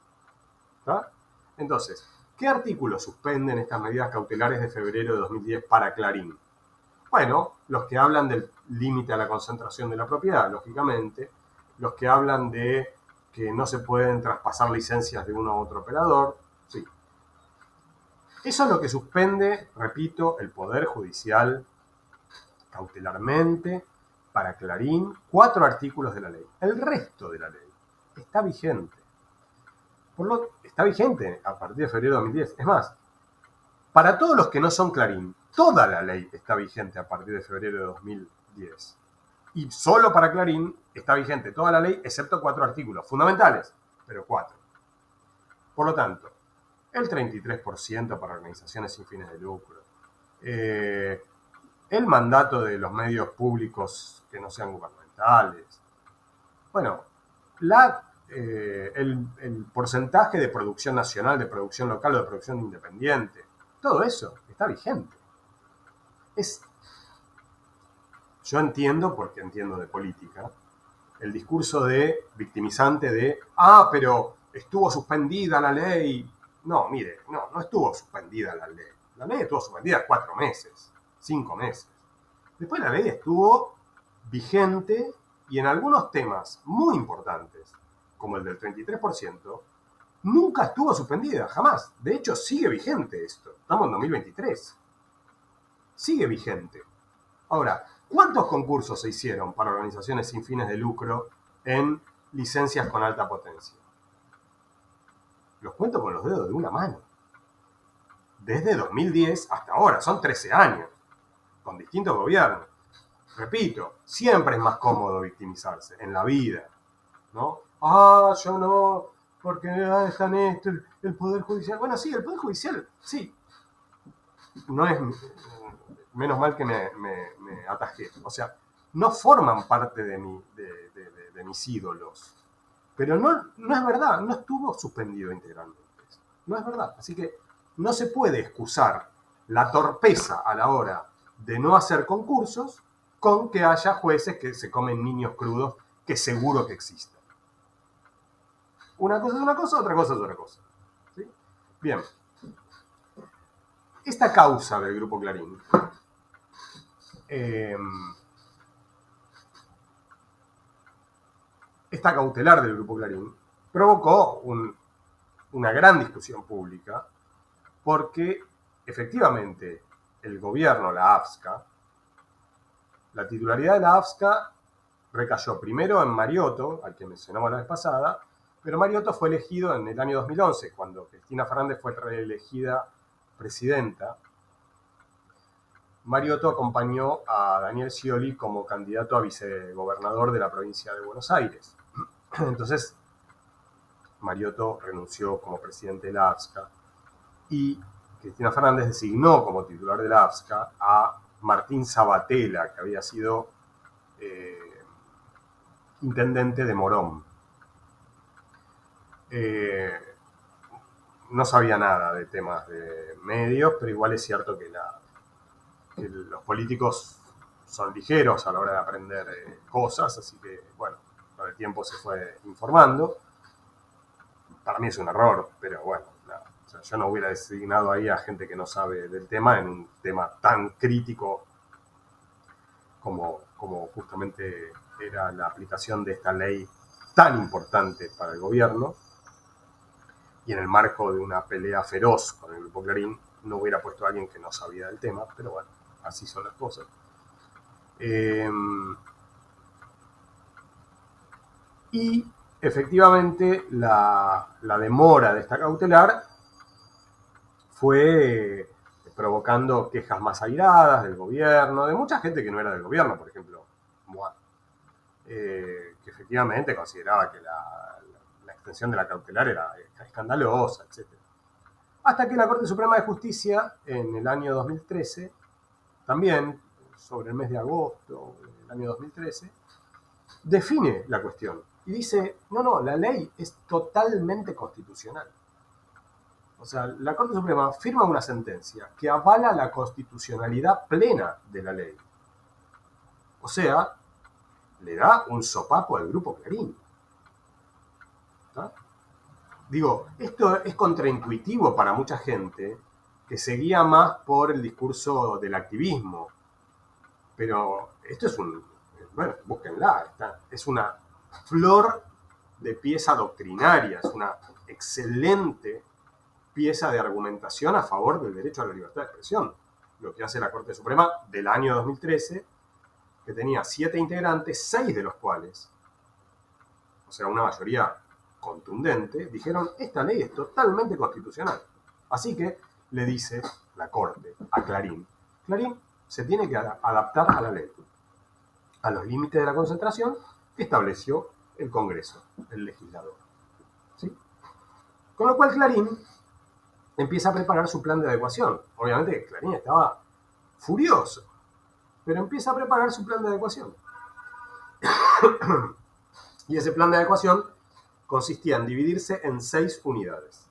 ¿Está? Entonces, ¿qué artículos suspenden estas medidas cautelares de febrero de 2010 para Clarín? Bueno, los que hablan del límite a la concentración de la propiedad, lógicamente, los que hablan de que no se pueden traspasar licencias de uno a otro operador, sí. Eso es lo que suspende, repito, el Poder Judicial cautelarmente para Clarín, 4 artículos de la ley. El resto de la ley está vigente. Está vigente a partir de febrero de 2010. Es más, para todos los que no son Clarín, toda la ley está vigente a partir de febrero de 2010. Y solo para Clarín está vigente toda la ley, excepto 4 artículos fundamentales, pero 4. Por lo tanto, el 33% para organizaciones sin fines de lucro, el mandato de los medios públicos que no sean gubernamentales, bueno, el porcentaje de producción nacional, de producción local o de producción independiente, todo eso está vigente. Yo entiendo, porque entiendo de política, el discurso de victimizante de, pero estuvo suspendida la ley. No, mire, no estuvo suspendida la ley. La ley estuvo suspendida 4 meses, 5 meses. Después la ley estuvo vigente y en algunos temas muy importantes, como el del 33%, nunca estuvo suspendida, jamás. De hecho, sigue vigente esto. Estamos en 2023. Sigue vigente. Ahora, ¿cuántos concursos se hicieron para organizaciones sin fines de lucro en licencias con alta potencia? Los cuento con los dedos de una mano. Desde 2010 hasta ahora, son 13 años, con distintos gobiernos. Repito, siempre es más cómodo victimizarse en la vida, ¿no? Yo no, porque están esto, el Poder Judicial. Bueno, sí, el Poder Judicial, sí. No es, menos mal que me atajé. O sea, no forman parte de mis ídolos. Pero no es verdad, no estuvo suspendido integralmente. No es verdad. Así que no se puede excusar la torpeza a la hora de no hacer concursos con que haya jueces que se comen niños crudos, que seguro que existen. Una cosa es una cosa, otra cosa es otra cosa. ¿Sí? Bien. Esta causa del Grupo Clarín esta cautelar del Grupo Clarín provocó una gran discusión pública porque efectivamente el gobierno, la AFSCA, la titularidad de la AFSCA recayó primero en Mariotto, al que mencionamos la vez pasada, pero Mariotto fue elegido en el año 2011, cuando Cristina Fernández fue reelegida presidenta. Mariotto acompañó a Daniel Scioli como candidato a vicegobernador de la provincia de Buenos Aires. Entonces, Mariotto renunció como presidente de la AFSCA y Cristina Fernández designó como titular de la AFSCA a Martín Sabatella, que había sido intendente de Morón. No sabía nada de temas de medios, pero igual es cierto que los políticos son ligeros a la hora de aprender cosas, así que, bueno, con el tiempo se fue informando. Para mí es un error, pero bueno, o sea, yo no hubiera designado ahí a gente que no sabe del tema en un tema tan crítico como justamente era la aplicación de esta ley tan importante para el gobierno, y en el marco de una pelea feroz con el Grupo Clarín no hubiera puesto a alguien que no sabía del tema, pero bueno, así son las cosas. Y efectivamente la demora de esta cautelar fue provocando quejas más airadas del gobierno, de mucha gente que no era del gobierno, por ejemplo, Moa, que efectivamente consideraba que la extensión de la cautelar era escandalosa, etc. Hasta que la Corte Suprema de Justicia, en el año 2013, también sobre el mes de agosto del año 2013, define la cuestión y dice, no, la ley es totalmente constitucional. O sea, la Corte Suprema firma una sentencia que avala la constitucionalidad plena de la ley. O sea, le da un sopapo al Grupo Clarín. ¿No? Digo, esto es contraintuitivo para mucha gente que seguía más por el discurso del activismo. Pero esto es bueno, búsquenla, es una flor de pieza doctrinaria, es una excelente pieza de argumentación a favor del derecho a la libertad de expresión. Lo que hace la Corte Suprema del año 2013, que tenía 7 integrantes, 6 de los cuales, o sea, una mayoría contundente, dijeron, esta ley es totalmente constitucional. Así que le dice la Corte a Clarín, Clarín se tiene que adaptar a la ley, a los límites de la concentración que estableció el Congreso, el legislador. ¿Sí? Con lo cual Clarín empieza a preparar su plan de adecuación. Obviamente Clarín estaba furioso, pero empieza a preparar su plan de adecuación. Y ese plan de adecuación consistía en dividirse en 6 unidades.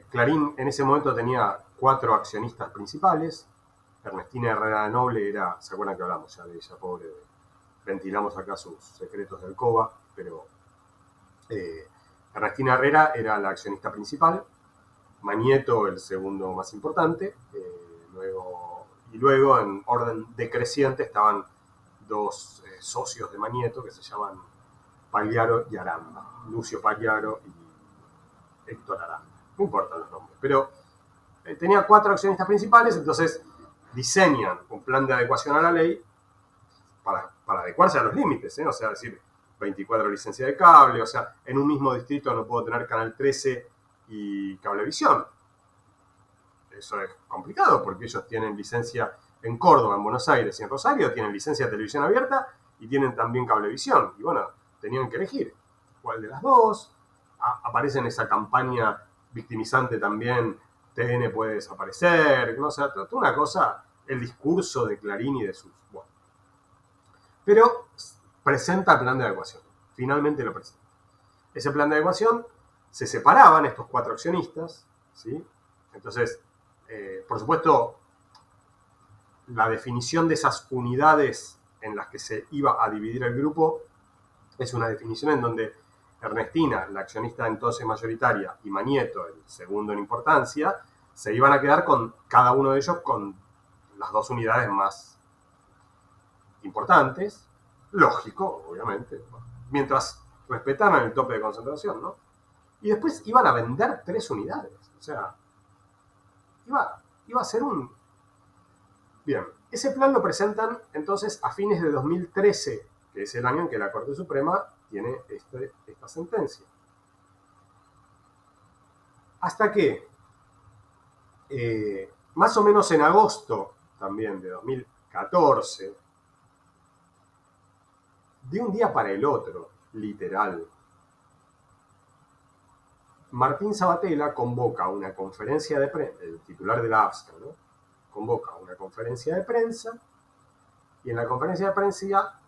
Clarín en ese momento tenía 4 accionistas principales. Ernestina Herrera Noble era, ¿se acuerdan que hablamos ya de ella, pobre? Ventilamos acá sus secretos de alcoba, pero Ernestina Herrera era la accionista principal, Mañeto el segundo más importante, luego en orden decreciente estaban 2 socios de Mañeto que se llaman Pagliaro y Aranda, Lucio Pagliaro y Héctor Aranda, no importan los nombres, pero tenía 4 accionistas principales, entonces diseñan un plan de adecuación a la ley para adecuarse a los límites, o sea, decir, 24 licencias de cable, o sea, en un mismo distrito no puedo tener Canal 13 y Cablevisión. Eso es complicado porque ellos tienen licencia en Córdoba, en Buenos Aires y en Rosario, tienen licencia de televisión abierta y tienen también Cablevisión. Y bueno, tenían que elegir cuál de las dos. Aparece en esa campaña victimizante también, TN puede desaparecer, no sé, toda una cosa, el discurso de Clarín y de sus... Bueno. Pero presenta el plan de adecuación, finalmente lo presenta. Ese plan de adecuación se separaban estos 4 accionistas, ¿sí? Entonces, por supuesto, la definición de esas unidades en las que se iba a dividir el grupo es una definición en donde Ernestina, la accionista entonces mayoritaria, y Mañeto, el segundo en importancia, se iban a quedar con cada uno de ellos con las 2 unidades más importantes, lógico, obviamente, mientras respetaran el tope de concentración, ¿no? Y después iban a vender 3 unidades, o sea, iba a ser un... Bien, ese plan lo presentan entonces a fines de 2013, que es el año en que la Corte Suprema tiene esta sentencia. Hasta que más o menos en agosto también de 2014, de un día para el otro, literal, Martín Sabatella convoca una conferencia de prensa, el titular de la AFSCA, ¿no? Convoca una conferencia de prensa y en la conferencia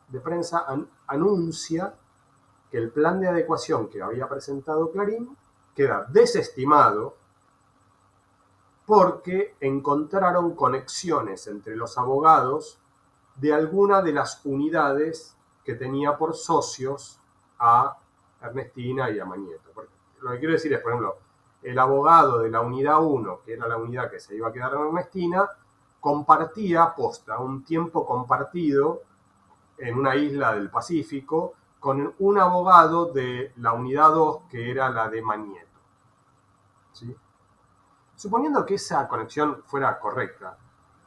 de prensa anuncia que el plan de adecuación que había presentado Clarín queda desestimado porque encontraron conexiones entre los abogados de alguna de las unidades que tenía por socios a Ernestina y a Mañeto. Porque lo que quiero decir es, por ejemplo, el abogado de la unidad 1, que era la unidad que se iba a quedar en Ernestina, compartía posta un tiempo compartido en una isla del Pacífico con un abogado de la unidad 2, que era la de Mañeto. ¿Sí? Suponiendo que esa conexión fuera correcta,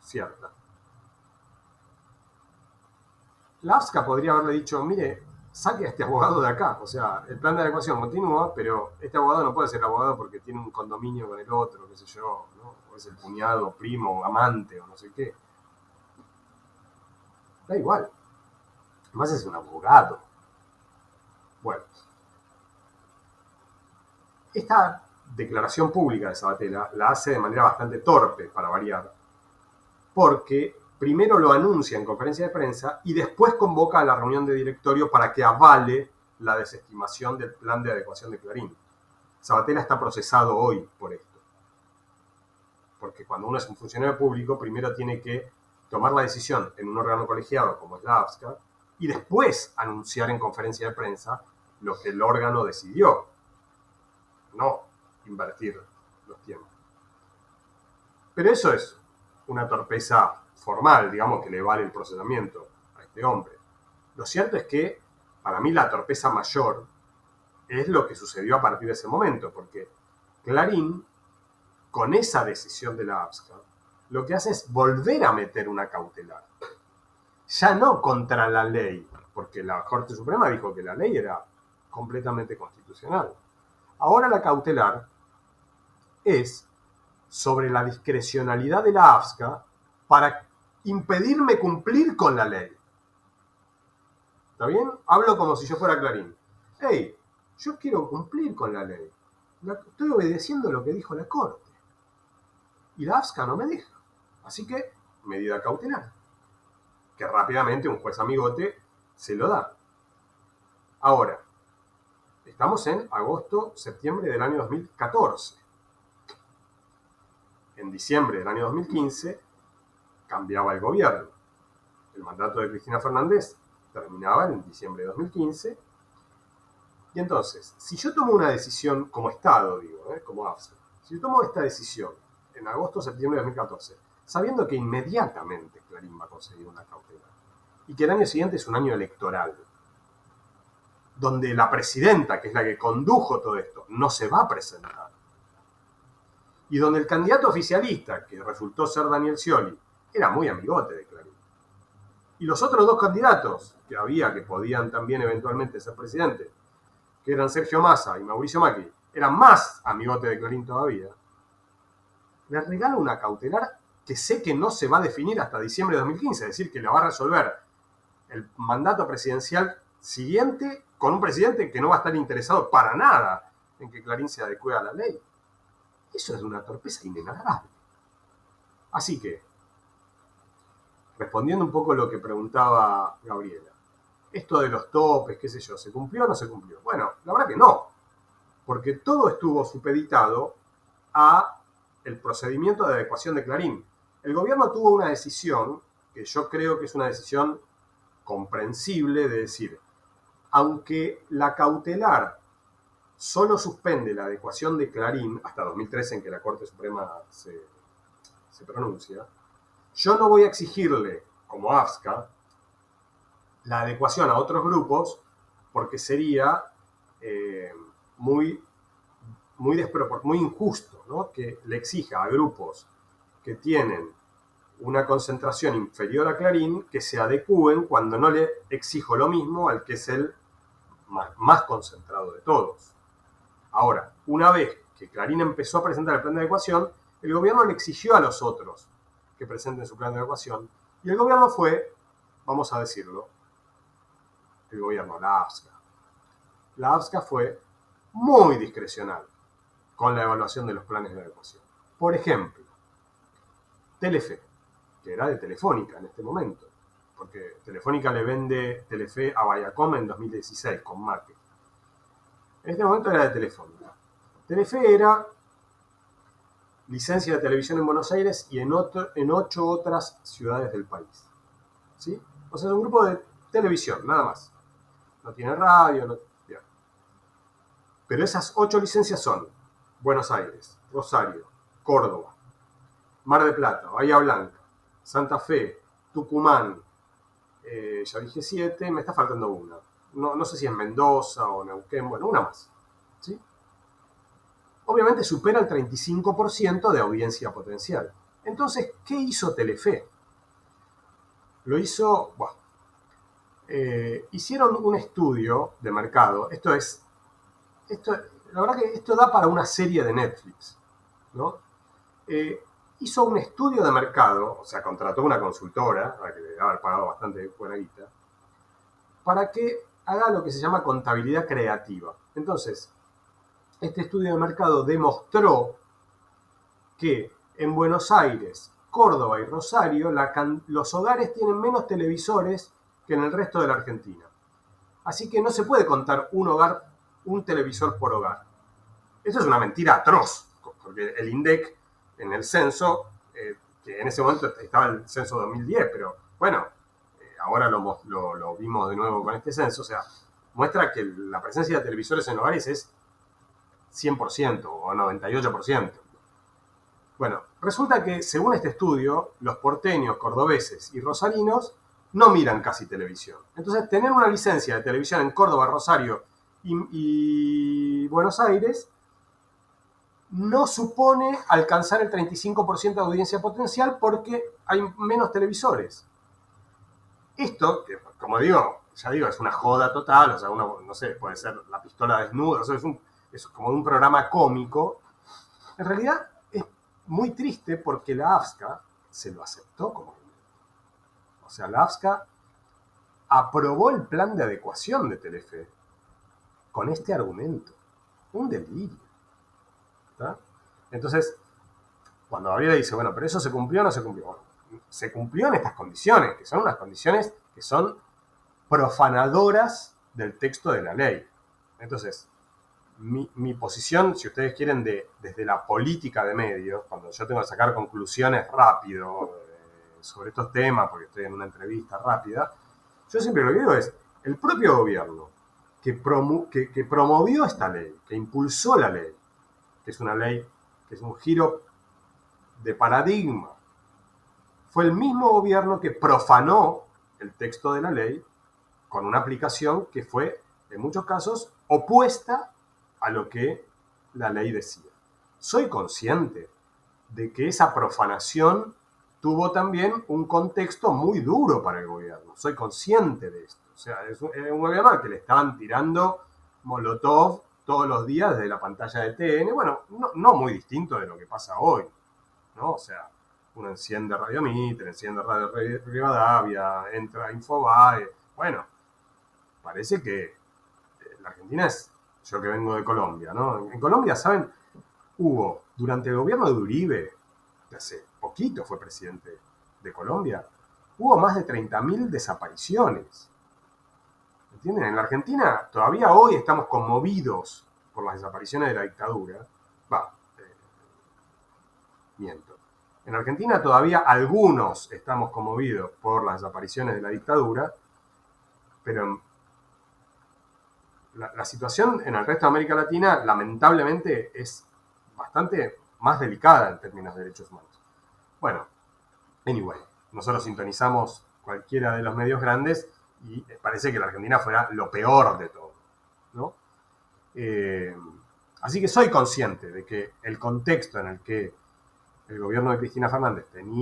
cierta, la AFSCA podría haberle dicho, mire, saque a este abogado de acá. O sea, el plan de adecuación continúa, pero este abogado no puede ser abogado porque tiene un condominio con el otro, qué sé yo, ¿no? O es el cuñado, primo, amante, o no sé qué. Da igual. Además es un abogado. Bueno. Esta declaración pública de Sabatella la hace de manera bastante torpe, para variar, porque primero lo anuncia en conferencia de prensa y después convoca a la reunión de directorio para que avale la desestimación del plan de adecuación de Clarín. Sabatella está procesado hoy por esto. Porque cuando uno es un funcionario público, primero tiene que tomar la decisión en un órgano colegiado como es la AFSCA y después anunciar en conferencia de prensa lo que el órgano decidió. No invertir los tiempos. Pero eso es una torpeza formal, digamos, que le vale el procesamiento a este hombre. Lo cierto es que, para mí, la torpeza mayor es lo que sucedió a partir de ese momento, porque Clarín, con esa decisión de la AFSCA, lo que hace es volver a meter una cautelar. Ya no contra la ley, porque la Corte Suprema dijo que la ley era completamente constitucional. Ahora la cautelar es sobre la discrecionalidad de la AFSCA para impedirme cumplir con la ley. ¿Está bien? Hablo como si yo fuera Clarín. Hey, yo quiero cumplir con la ley. Estoy obedeciendo lo que dijo la Corte. Y la AFSCA no me deja. Así que, medida cautelar. Que rápidamente un juez amigote se lo da. Ahora, estamos en agosto, septiembre del año 2014. En diciembre del año 2015 cambiaba el gobierno. El mandato de Cristina Fernández terminaba en diciembre de 2015. Y entonces, si yo tomo una decisión como Estado, digo, como AFSCA, si yo tomo esta decisión en agosto, septiembre de 2014, sabiendo que inmediatamente Clarín va a conseguir una cautelar y que el año siguiente es un año electoral, donde la presidenta, que es la que condujo todo esto, no se va a presentar, y donde el candidato oficialista, que resultó ser Daniel Scioli, era muy amigote de Clarín, y los otros dos candidatos que había, que podían también eventualmente ser presidentes, que eran Sergio Massa y Mauricio Macri, eran más amigotes de Clarín todavía, le regalo una cautelar que sé que no se va a definir hasta diciembre de 2015, es decir, que la va a resolver el mandato presidencial siguiente con un presidente que no va a estar interesado para nada en que Clarín se adecue a la ley. Eso es una torpeza inenarrable. Así que, respondiendo un poco a lo que preguntaba Gabriela, esto de los topes, qué sé yo, ¿se cumplió o no se cumplió? Bueno, la verdad que no, porque todo estuvo supeditado a el procedimiento de adecuación de Clarín. El gobierno tuvo una decisión, que yo creo que es una decisión comprensible, de decir, aunque la cautelar solo suspende la adecuación de Clarín hasta 2013, en que la Corte Suprema se pronuncia, yo no voy a exigirle, como AFSCA, la adecuación a otros grupos, porque sería muy injusto, ¿no? Que le exija a grupos que tienen una concentración inferior a Clarín que se adecúen cuando no le exijo lo mismo al que es el más concentrado de todos. Ahora, una vez que Clarín empezó a presentar el plan de adecuación, el gobierno le exigió a los otros que presenten su plan de evacuación, y el gobierno fue, vamos a decirlo, el gobierno, la AFSCA. La AFSCA fue muy discrecional con la evaluación de los planes de evacuación. Por ejemplo, Telefe, que era de Telefónica en este momento, porque Telefónica le vende Telefe a Viacom en 2016 con marketing. En este momento era de Telefónica. Telefe era licencia de televisión en Buenos Aires y en 8 otras ciudades del país. ¿Sí? O sea, es un grupo de televisión, nada más. No tiene radio, no... Bien. Pero esas 8 licencias son Buenos Aires, Rosario, Córdoba, Mar del Plata, Bahía Blanca, Santa Fe, Tucumán, ya dije 7, me está faltando una. No sé si es Mendoza o Neuquén, bueno, una más. ¿Sí? Obviamente supera el 35% de audiencia potencial. Entonces, ¿qué hizo Telefe? Lo hizo, bueno, hicieron un estudio de mercado. La verdad que esto da para una serie de Netflix, ¿no? Hizo un estudio de mercado, o sea, contrató una consultora, a la que le debe haber pagado bastante buena guita, para que haga lo que se llama contabilidad creativa. Entonces, este estudio de mercado demostró que en Buenos Aires, Córdoba y Rosario, los hogares tienen menos televisores que en el resto de la Argentina. Así que no se puede contar un televisor por hogar. Eso es una mentira atroz, porque el INDEC en el censo, que en ese momento estaba el censo 2010, pero bueno, ahora lo vimos de nuevo con este censo, o sea, muestra que la presencia de televisores en hogares es 100% o 98%. Bueno, resulta que según este estudio, los porteños, cordobeses y rosarinos no miran casi televisión. Entonces, tener una licencia de televisión en Córdoba, Rosario y Buenos Aires no supone alcanzar el 35% de audiencia potencial porque hay menos televisores. Esto, que como digo, ya digo, es una joda total, o sea, no sé, puede ser La Pistola Desnuda, o sea, es como un programa cómico. En realidad es muy triste porque la AFSCA se lo aceptó como. O sea, la AFSCA aprobó el plan de adecuación de Telefe con este argumento. Un delirio. ¿Tá? Entonces, cuando Gabriela dice, bueno, pero eso se cumplió o no se cumplió. Bueno, se cumplió en estas condiciones, que son unas condiciones que son profanadoras del texto de la ley. Entonces, mi posición, si ustedes quieren, desde la política de medios, cuando yo tengo que sacar conclusiones rápido sobre estos temas, porque estoy en una entrevista rápida, yo siempre lo que digo es, el propio gobierno que promovió esta ley, que impulsó la ley, que es una ley, que es un giro de paradigma, fue el mismo gobierno que profanó el texto de la ley con una aplicación que fue, en muchos casos, opuesta a lo que la ley decía. Soy consciente de que esa profanación tuvo también un contexto muy duro para el gobierno. Soy consciente de esto. O sea, es un gobierno al que le estaban tirando molotov todos los días desde la pantalla de TN. Bueno, no muy distinto de lo que pasa hoy, ¿no? O sea, uno enciende Radio Mitre, enciende Radio Rivadavia, entra a Infobae. Bueno, parece que la Argentina es, yo que vengo de Colombia, ¿no? En Colombia, ¿saben? Hubo, durante el gobierno de Uribe, que hace poquito fue presidente de Colombia, hubo más de 30.000 desapariciones. ¿Entienden? En la Argentina todavía hoy estamos conmovidos por las desapariciones de la dictadura. Miento. En Argentina todavía algunos estamos conmovidos por las desapariciones de la dictadura, pero la situación en el resto de América Latina lamentablemente es bastante más delicada en términos de derechos humanos. Bueno, anyway, nosotros sintonizamos cualquiera de los medios grandes y parece que la Argentina fuera lo peor de todo, ¿no? Así que soy consciente de que el contexto en el que el gobierno de Cristina Fernández tenía